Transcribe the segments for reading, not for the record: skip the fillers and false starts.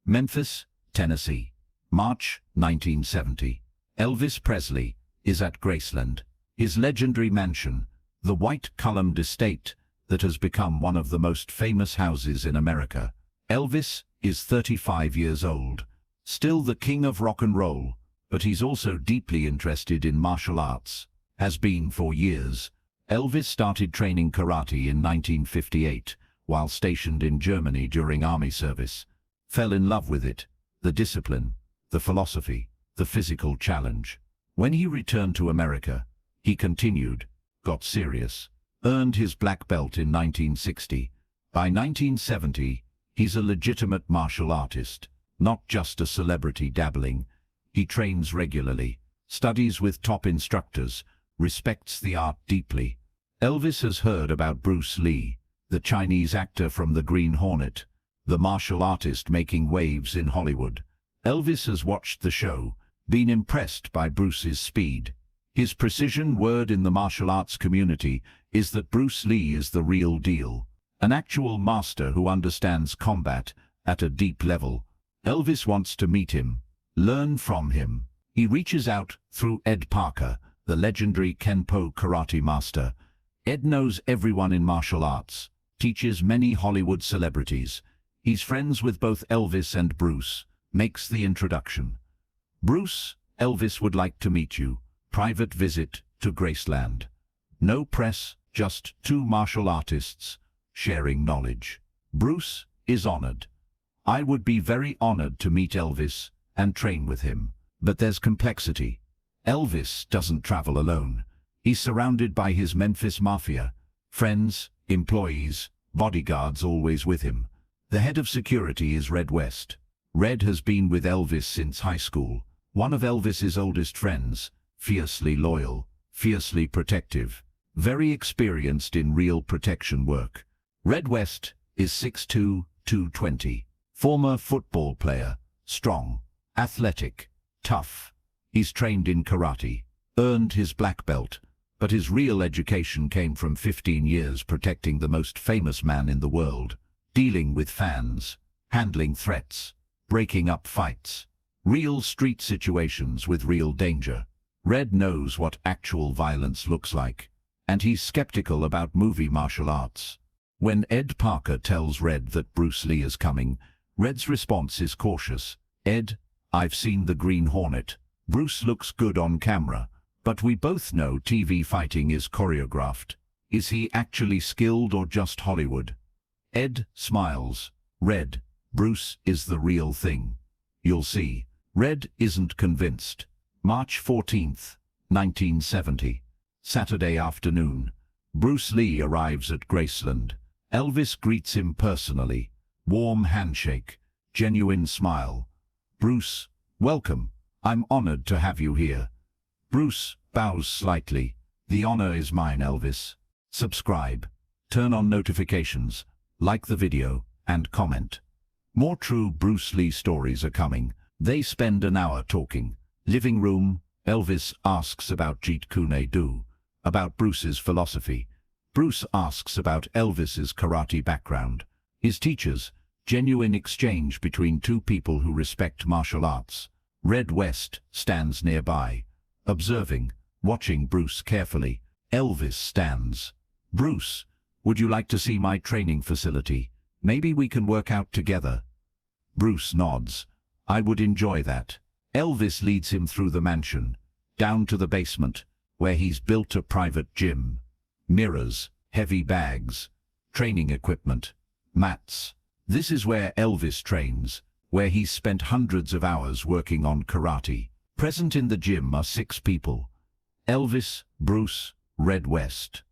Memphis, Tennessee, March 1970. Elvis Presley is at Graceland, his legendary mansion, the white-columned estate that has become one of the most famous houses in America. Elvis is 35 years old, still the king of rock and roll, but he's also deeply interested in martial arts. Has been for years. Elvis started training karate in 1958 while stationed in Germany during army service. Fell in love with it, the discipline, the philosophy, the physical challenge. When he returned to America, he continued, got serious, earned his black belt in 1960. By 1970, he's a legitimate martial artist, not just a celebrity dabbling. He trains regularly, studies with top instructors, respects the art deeply. Elvis has heard about Bruce Lee, the Chinese actor from The Green Hornet, the martial artist making waves in Hollywood. Elvis has watched the show, been impressed by Bruce's speed. His precision. Word in the martial arts community is that Bruce Lee is the real deal, an actual master who understands combat at a deep level. Elvis wants to meet him, learn from him. He reaches out through Ed Parker, the legendary Kenpo karate master. Ed knows everyone in martial arts, teaches many Hollywood celebrities. He's friends with both Elvis and Bruce, makes the introduction. Bruce, Elvis would like to meet you. Private visit to Graceland. No press, just two martial artists, sharing knowledge. Bruce is honored. I would be very honored to meet Elvis and train with him. But there's complexity. Elvis doesn't travel alone. He's surrounded by his Memphis mafia, friends, employees, bodyguards always with him. The head of security is Red West. Red has been with Elvis since high school, one of Elvis's oldest friends, fiercely loyal, fiercely protective, very experienced in real protection work. Red West is 6'2", 220, former football player, strong, athletic, tough. He's trained in karate, earned his black belt, but his real education came from 15 years protecting the most famous man in the world, dealing with fans, handling threats, breaking up fights, real street situations with real danger. Red knows what actual violence looks like, and he's skeptical about movie martial arts. When Ed Parker tells Red that Bruce Lee is coming, Red's response is cautious. Ed, I've seen The Green Hornet. Bruce looks good on camera, but we both know TV fighting is choreographed. Is he actually skilled or just Hollywood? Ed smiles. Red, Bruce is the real thing. You'll see. Red isn't convinced. March 14th, 1970. Saturday afternoon. Bruce Lee arrives at Graceland. Elvis greets him personally. Warm handshake. Genuine smile. Bruce, welcome. I'm honored to have you here. Bruce bows slightly. The honor is mine, Elvis. Subscribe. Turn on notifications. Like the video and comment. More true Bruce Lee stories are coming. They spend an hour talking. Living room. Elvis asks about Jeet Kune Do, about Bruce's philosophy. Bruce asks about Elvis's karate background. His teachers. Genuine exchange between two people who respect martial arts. Red West stands nearby, observing, watching Bruce carefully. Elvis stands. Bruce, would you like to see my training facility? Maybe we can work out together. Bruce nods. I would enjoy that. Elvis leads him through the mansion, down to the basement, where he's built a private gym. Mirrors, heavy bags, training equipment, mats. This is where Elvis trains, where he's spent hundreds of hours working on karate. Present in the gym are 6 people. Elvis, Bruce, Red West.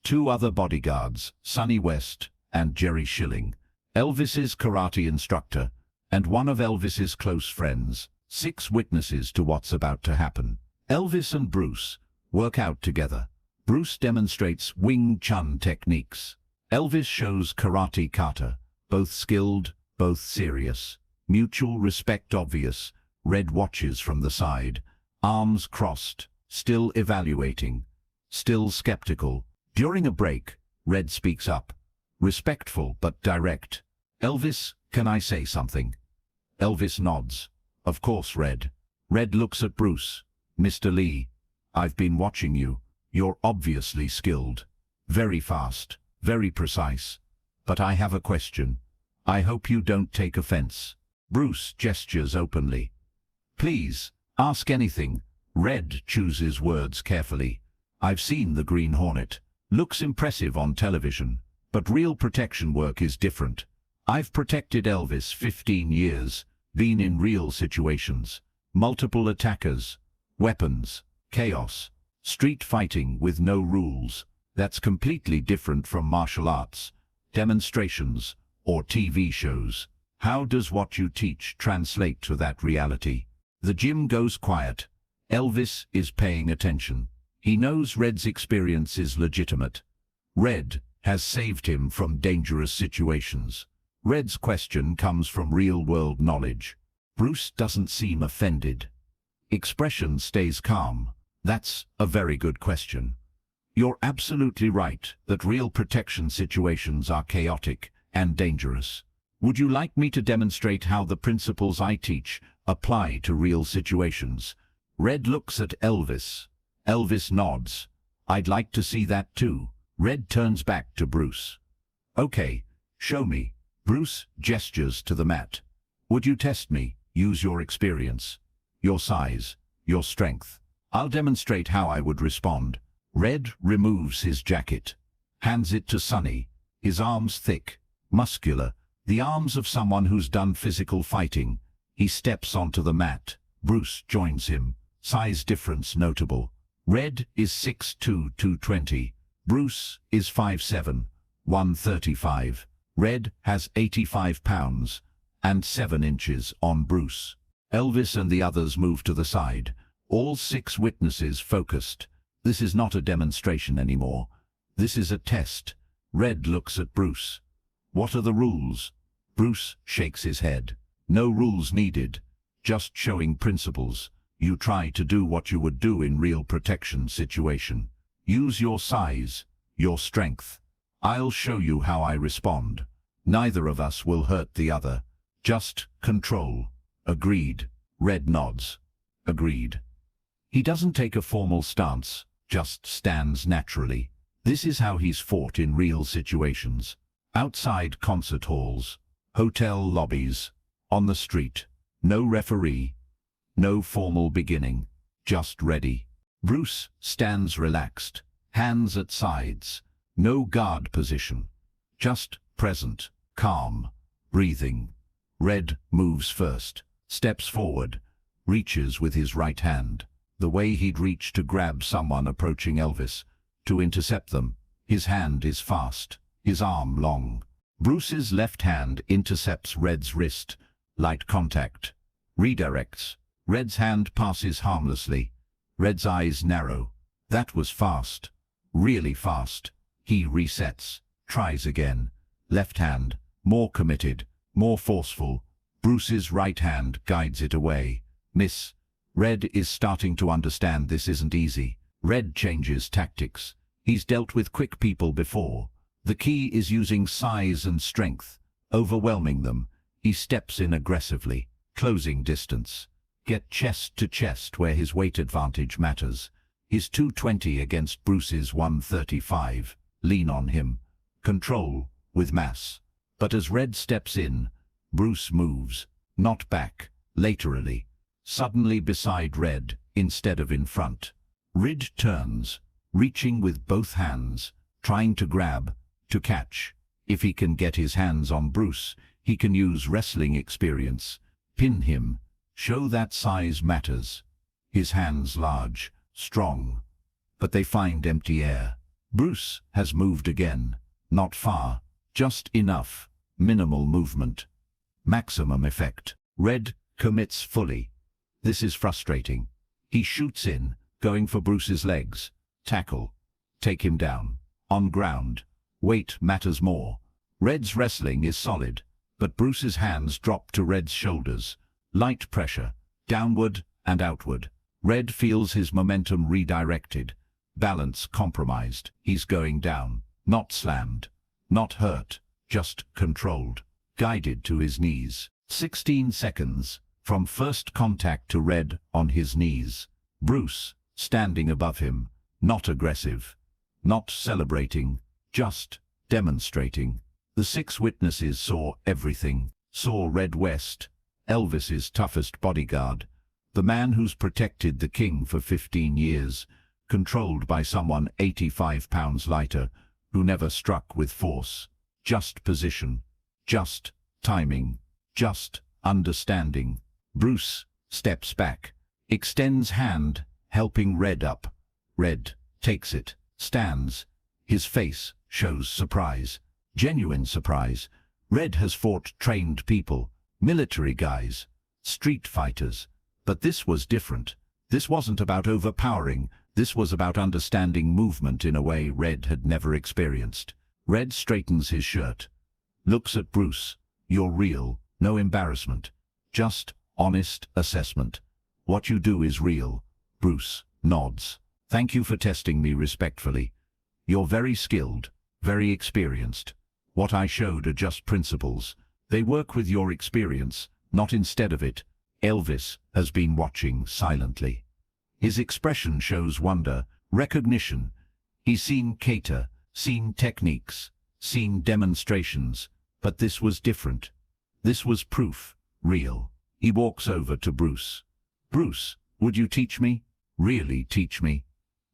2 other bodyguards, Sonny West and Jerry Schilling. Elvis's karate instructor, and one of Elvis's close friends. 6 witnesses to what's about to happen. Elvis and Bruce work out together. Bruce demonstrates Wing Chun techniques. Elvis shows karate kata, both skilled, both serious. Mutual respect obvious. Red watches from the side, arms crossed, still evaluating, still skeptical. During a break, Red speaks up. Respectful but direct. Elvis, can I say something? Elvis nods. Of course, Red. Red looks at Bruce. Mr. Lee, I've been watching you. You're obviously skilled. Very fast, very precise. But I have a question. I hope you don't take offense. Bruce gestures openly. Please, ask anything. Red chooses words carefully. I've seen the Green Hornet. Looks impressive on television. But real protection work is different. I've protected Elvis 15 years, been in real situations. Multiple attackers, weapons, chaos, street fighting with no rules. That's completely different from martial arts, demonstrations, or TV shows. How does what you teach translate to that reality? The gym goes quiet. Elvis is paying attention. He knows Red's experience is legitimate. Red has saved him from dangerous situations. Red's question comes from real-world knowledge. Bruce doesn't seem offended. Expression stays calm. That's a very good question. You're absolutely right that real protection situations are chaotic and dangerous. Would you like me to demonstrate how the principles I teach apply to real situations? Red looks at Elvis. Elvis nods. I'd like to see that too. Red turns back to Bruce. Okay, show me. Bruce gestures to the mat. Would you test me? Use your experience, your size, your strength. I'll demonstrate how I would respond. Red removes his jacket, hands it to Sonny, his arms thick, muscular, the arms of someone who's done physical fighting. He steps onto the mat. Bruce joins him. Size difference notable. Red is 6'2", 220. Bruce is 5'7", 135. Red has 85 pounds and 7 inches on Bruce. Elvis and the others move to the side. All 6 witnesses focused. This is not a demonstration anymore. This is a test. Red looks at Bruce. What are the rules? Bruce shakes his head. No rules needed. Just showing principles. You try to do what you would do in real protection situation. Use your size, your strength. I'll show you how I respond. Neither of us will hurt the other. Just control. Agreed. Red nods. Agreed. He doesn't take a formal stance, just stands naturally. This is how he's fought in real situations. Outside concert halls, hotel lobbies, on the street. No referee, no formal beginning, just ready. Bruce stands relaxed, hands at sides, no guard position, just present, calm, breathing. Red moves first, steps forward, reaches with his right hand, the way he'd reach to grab someone approaching Elvis, to intercept them. His hand is fast, his arm long. Bruce's left hand intercepts Red's wrist, light contact, redirects. Red's hand passes harmlessly. Red's eyes narrow. That was fast, really fast. He resets, tries again. Left hand, more committed, more forceful. Bruce's right hand guides it away. Miss. Red is starting to understand this isn't easy. Red changes tactics. He's dealt with quick people before. The key is using size and strength, overwhelming them. He steps in aggressively, closing distance. Get chest to chest where his weight advantage matters. His 220 against Bruce's 135. Lean on him. Control, with mass. But as Red steps in, Bruce moves, not back, laterally, suddenly beside Red, instead of in front. Red turns, reaching with both hands, trying to grab, to catch. If he can get his hands on Bruce, he can use wrestling experience, pin him, show that size matters. His hands large, strong, but they find empty air. Bruce has moved again, not far, just enough, minimal movement. Maximum effect. Red commits fully. This is frustrating. He shoots in, going for Bruce's legs. Tackle. Take him down. On ground. Weight matters more. Red's wrestling is solid, but Bruce's hands drop to Red's shoulders. Light pressure, downward and outward. Red feels his momentum redirected. Balance compromised. He's going down. Not slammed. Not hurt. Just controlled. Guided to his knees. 16 seconds, from first contact to Red on his knees. Bruce, standing above him, not aggressive, not celebrating, just demonstrating. The 6 witnesses saw everything, saw Red West, Elvis's toughest bodyguard, the man who's protected the king for 15 years, controlled by someone 85 pounds lighter, who never struck with force, just position, just timing, just understanding. Bruce steps back, extends hand, helping Red up. Red takes it, stands. His face shows surprise, genuine surprise. Red has fought trained people, military guys, street fighters. But this was different. This wasn't about overpowering. This was about understanding movement in a way Red had never experienced. Red straightens his shirt, looks at Bruce. You're real, no embarrassment. Just honest assessment. What you do is real. Bruce nods. Thank you for testing me respectfully. You're very skilled, very experienced. What I showed are just principles. They work with your experience, not instead of it. Elvis has been watching silently. His expression shows wonder, recognition. He's seen kata, seen techniques, seen demonstrations, but this was different. This was proof, real. He walks over to Bruce. Bruce, would you teach me? Really teach me?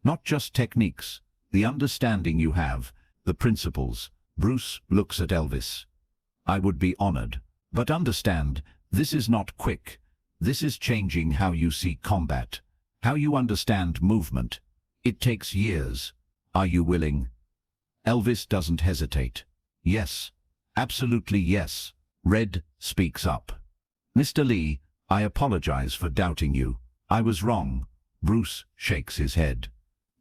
Not just techniques, the understanding you have, the principles. Bruce looks at Elvis. I would be honored, but understand, this is not quick. This is changing how you see combat, how you understand movement. It takes years. Are you willing? Elvis doesn't hesitate. Yes, absolutely yes. Red speaks up. Mr. Lee, I apologize for doubting you. I was wrong. Bruce shakes his head.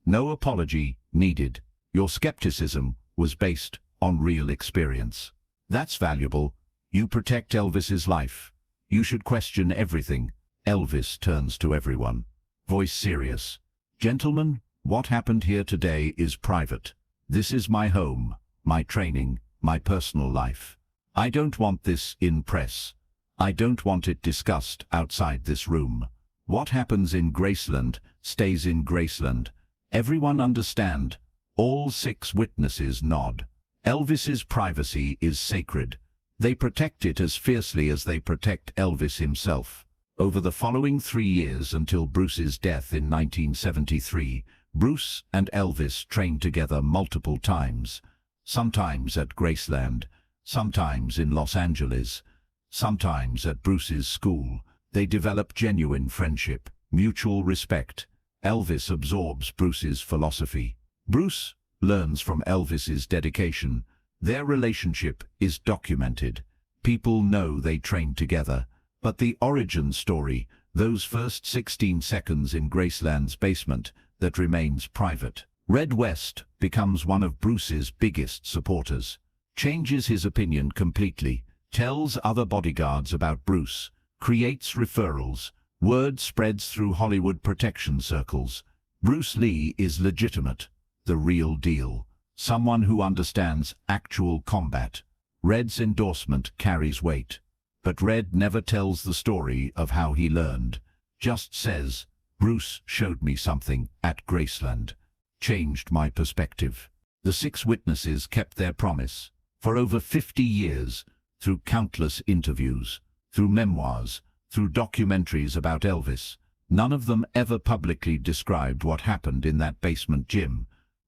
No apology needed. Your skepticism was based on real experience. That's valuable. You protect Elvis's life. You should question everything. Elvis turns to everyone, voice serious. Gentlemen, what happened here today is private. This is my home, my training, my personal life. I don't want this in press. I don't want it discussed outside this room. What happens in Graceland stays in Graceland. Everyone understand? All 6 witnesses nod. Elvis's privacy is sacred. They protect it as fiercely as they protect Elvis himself. Over the following 3 years until Bruce's death in 1973, Bruce and Elvis trained together multiple times, sometimes at Graceland, sometimes in Los Angeles, sometimes at Bruce's school. They develop genuine friendship, mutual respect. Elvis absorbs Bruce's philosophy. Bruce learns from Elvis's dedication. Their relationship is documented. People know they trained together. But the origin story, those first 16 seconds in Graceland's basement, that remains private. Red West becomes one of Bruce's biggest supporters, changes his opinion completely, tells other bodyguards about Bruce, creates referrals, word spreads through Hollywood protection circles. Bruce Lee is legitimate, the real deal, someone who understands actual combat. Red's endorsement carries weight, but Red never tells the story of how he learned, just says, Bruce showed me something at Graceland, changed my perspective. The 6 witnesses kept their promise. For over 50 years, through countless interviews, through memoirs, through documentaries about Elvis, none of them ever publicly described what happened in that basement gym.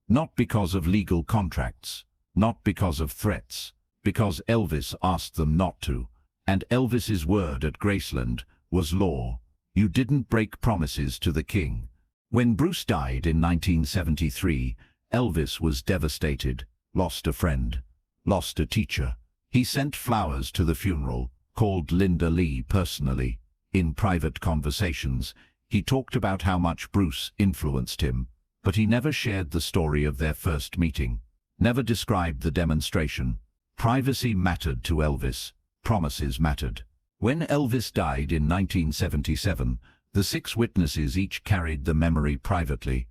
Not because of legal contracts, not because of threats, because Elvis asked them not to. And Elvis's word at Graceland was law. You didn't break promises to the king. When Bruce died in 1973, Elvis was devastated, lost a friend, lost a teacher. He sent flowers to the funeral, called Linda Lee personally. In private conversations, he talked about how much Bruce influenced him, but he never shared the story of their first meeting, never described the demonstration. Privacy mattered to Elvis. Promises mattered. When Elvis died in 1977, the 6 witnesses each carried the memory privately.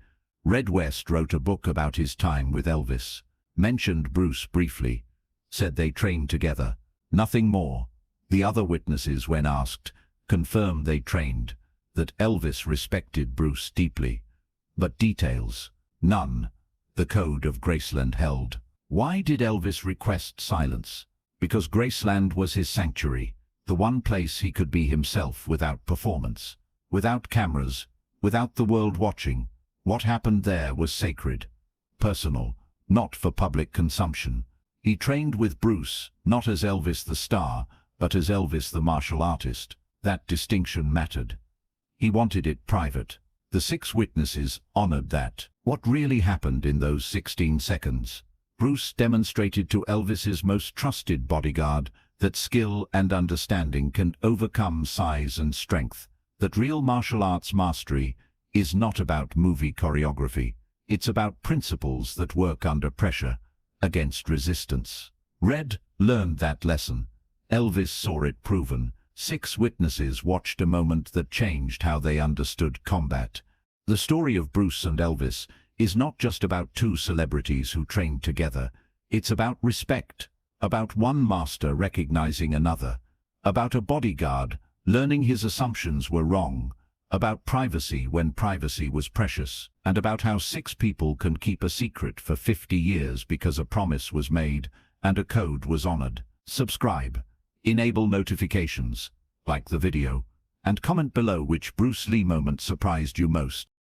Red West wrote a book about his time with Elvis, mentioned Bruce briefly, said they trained together. Nothing more. The other witnesses, when asked, confirmed they trained, that Elvis respected Bruce deeply. But details, none. The code of Graceland held. Why did Elvis request silence? Because Graceland was his sanctuary, the one place he could be himself without performance, without cameras, without the world watching. What happened there was sacred, personal, not for public consumption. He trained with Bruce, not as Elvis the star, but as Elvis the martial artist. That distinction mattered. He wanted it private. The 6 witnesses honored that. What really happened in those 16 seconds? Bruce demonstrated to Elvis's most trusted bodyguard that skill and understanding can overcome size and strength, that real martial arts mastery is not about movie choreography. It's about principles that work under pressure, against resistance. Red learned that lesson. Elvis saw it proven. 6 witnesses watched a moment that changed how they understood combat. The story of Bruce and Elvis is not just about 2 celebrities who trained together. It's about respect, about one master recognizing another, about a bodyguard learning his assumptions were wrong, about privacy when privacy was precious, and about how 6 people can keep a secret for 50 years because a promise was made and a code was honored. Subscribe, enable notifications, like the video, and comment below which Bruce Lee moment surprised you most.